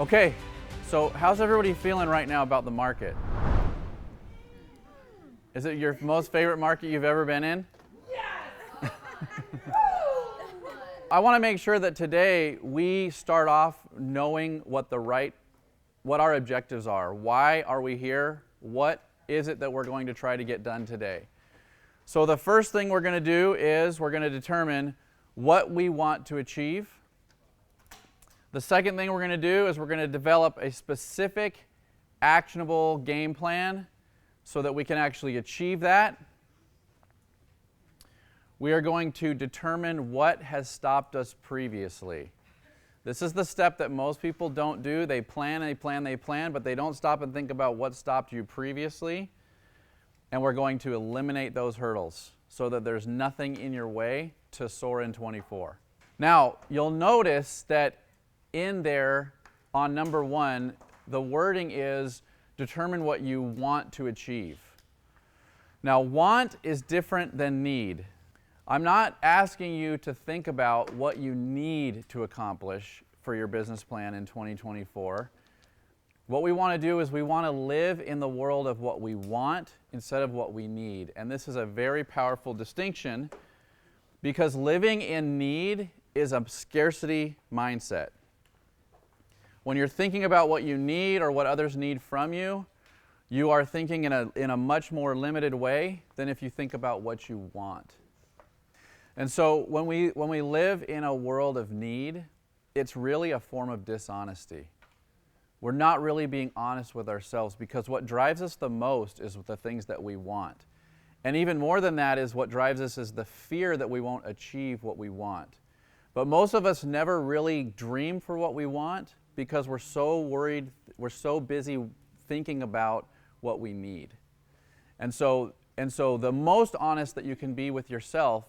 Okay, so how's everybody feeling right now about the market? Is it your most favorite market you've ever been in? Yes! I want to make sure that today we start off knowing what our objectives are. Why are we here? What is it that we're going to try to get done today? So the first thing we're going to do is we're going to determine what we want to achieve. The second thing we're going to do is we're going to develop a specific, actionable game plan so that we can actually achieve that. We are going to determine what has stopped us previously. This is the step that most people don't do. They plan, but they don't stop and think about what stopped you previously. And we're going to eliminate those hurdles so that there's nothing in your way to soar in 24. Now, you'll notice that in there on number 1, the wording is determine what you want to achieve. Now, want is different than need. I'm not asking you to think about what you need to accomplish for your business plan in 2024. What we want to do is we want to live in the world of what we want instead of what we need. And this is a very powerful distinction because living in need is a scarcity mindset. When you're thinking about what you need or what others need from you, you are thinking in a much more limited way than if you think about what you want. And so when we live in a world of need, it's really a form of dishonesty. We're not really being honest with ourselves because what drives us the most is the things that we want. And even more than that is what drives us is the fear that we won't achieve what we want. But most of us never really dream for what we want because we're so worried, we're so busy thinking about what we need. And so the most honest that you can be with yourself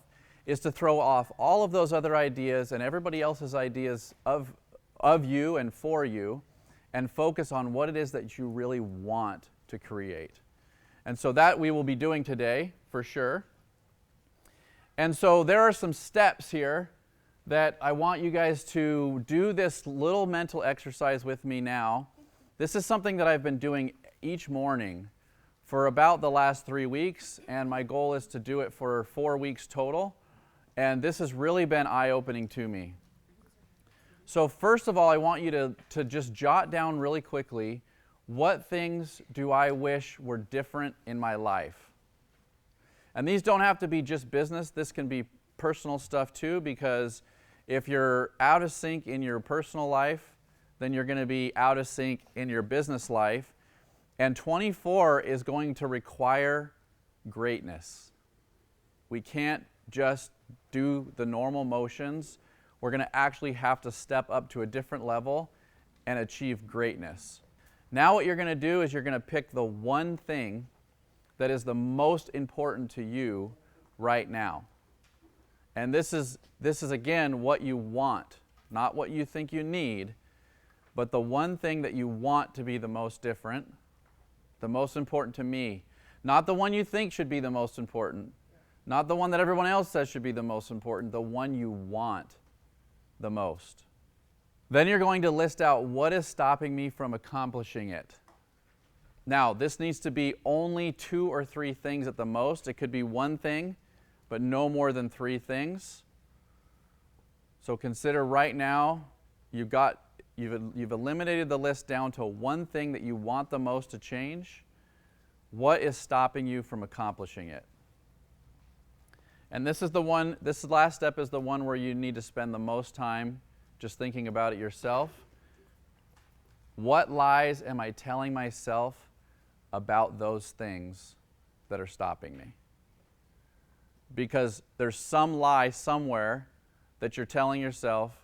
is to throw off all of those other ideas and everybody else's ideas of you and for you and focus on what it is that you really want to create. And so that we will be doing today for sure. And so there are some steps here that I want you guys to do this little mental exercise with me now. This is something that I've been doing each morning for about the last 3 weeks, and my goal is to do it for 4 weeks total. And this has really been eye-opening to me. So first of all, I want you to just jot down really quickly, what things do I wish were different in my life? And these don't have to be just business. This can be personal stuff too, because if you're out of sync in your personal life, then you're going to be out of sync in your business life. And 24 is going to require greatness. We can't just do the normal motions. We're going to actually have to step up to a different level and achieve greatness. Now what you're going to do is you're going to pick the one thing that is the most important to you right now. And this is again what you want, not what you think you need, but the one thing that you want to be the most different, the most important to me. Not the one you think should be the most important, not the one that everyone else says should be the most important, the one you want the most. Then you're going to list out what is stopping me from accomplishing it. Now, this needs to be only 2 or 3 things at the most. It could be one thing, but no more than 3 things. So consider right now, you've eliminated the list down to one thing that you want the most to change. What is stopping you from accomplishing it? And this last step is the one where you need to spend the most time just thinking about it yourself. What lies am I telling myself about those things that are stopping me? Because there's some lie somewhere that you're telling yourself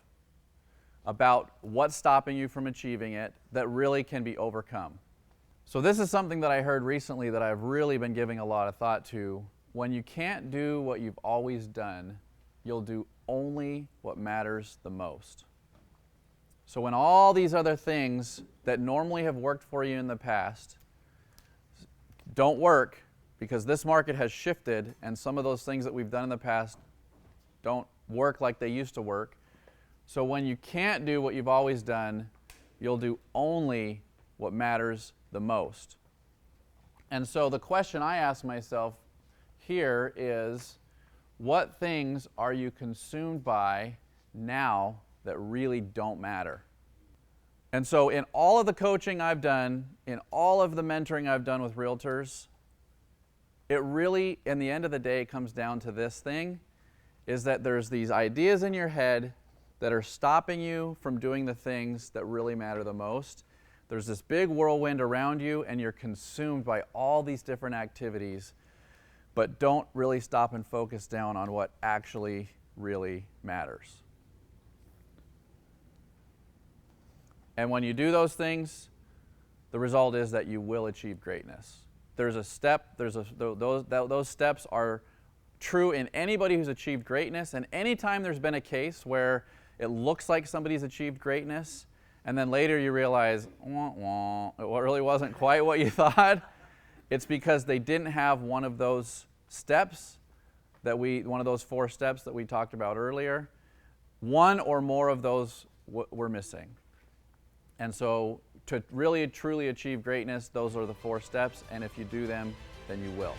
about what's stopping you from achieving it that really can be overcome. So this is something that I heard recently that I've really been giving a lot of thought to. When you can't do what you've always done, you'll do only what matters the most. So when all these other things that normally have worked for you in the past don't work because this market has shifted and some of those things that we've done in the past don't work like they used to work. So when you can't do what you've always done, You'll do only what matters the most. And so the question I ask myself here is, what things are you consumed by now that really don't matter? And so in all of the coaching I've done, in all of the mentoring I've done with realtors, it really, in the end of the day, comes down to this thing, is that there's these ideas in your head that are stopping you from doing the things that really matter the most. There's this big whirlwind around you, and you're consumed by all these different activities, but don't really stop and focus down on what actually really matters. And when you do those things, the result is that you will achieve greatness. There's a step, those steps are true in anybody who's achieved greatness, and anytime there's been a case where it looks like somebody's achieved greatness, and then later you realize, wah, wah, it really wasn't quite what you thought, it's because they didn't have one of those steps one of those 4 steps that we talked about earlier. One or more of those were missing. And so to really truly achieve greatness, those are the 4 steps, and if you do them, then you will.